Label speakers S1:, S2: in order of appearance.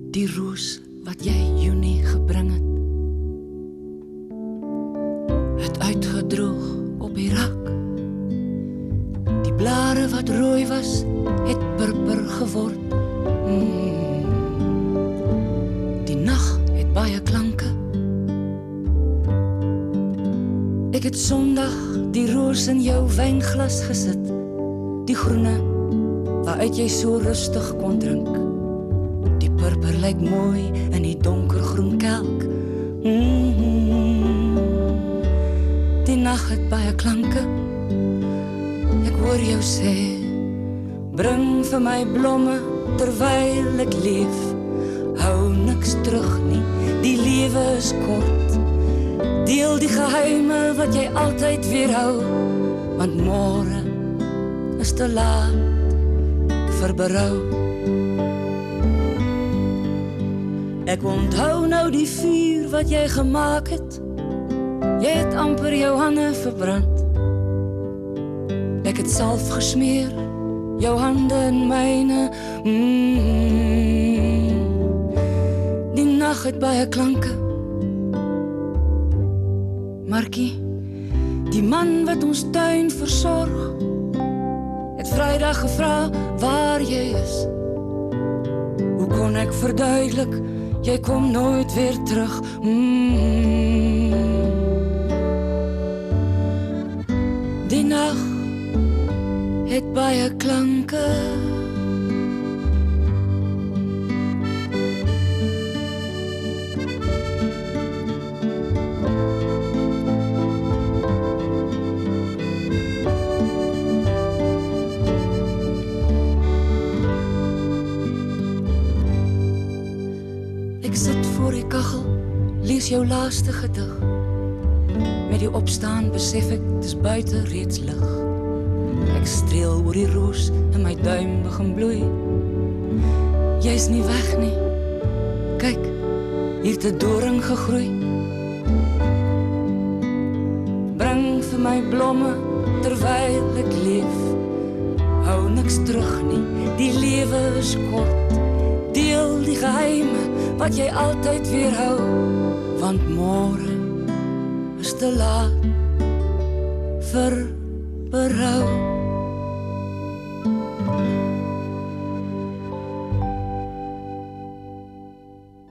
S1: Die roos wat jy Junie gebring het uitgedroog op die rak. Die blare wat rooi was, het purper geword. Die nag het baie klanke. Ek het Sondag die roos in jou wynglas gesit, die groene waaruit jy so rustig kon drink. Die purper lyk mooi in die donkergroen kelk. Die nag het baie klanke. Ek hoor jou sê, bring vir my blomme terwyl ek leef. Hou niks terug nie, die lewe is kort. Deel die geheime wat jy altyd weerhou, want môre is te laat vir berou. Ek onthou nou die vuur wat jy gemaak het. Jy het amper jou hande verbrand. Ek het salf gesmeer, jou hande in myne. Die nag het baie klanke. Markie, die man wat ons tuin versorg, het Vrydag gevra waar jy is. Hoe kon ek verduidelik, jy kom nooit weer terug. Die nag het baie klanke. Ek sit voor die kachel, lees jou laaste gedig. Met die opstaan besef ek, dis buiten reeds lig. Ek streel oor die roos en my duim begin bloei. Jy is nie weg nie. Kyk, hier het 'n doring gegroei. Bring vir my blomme terwyl ek leef. Hou niks terug nie, die lewe is kort. Deel die geheime wat jy altyd weerhou, want môre is te laat vir berou.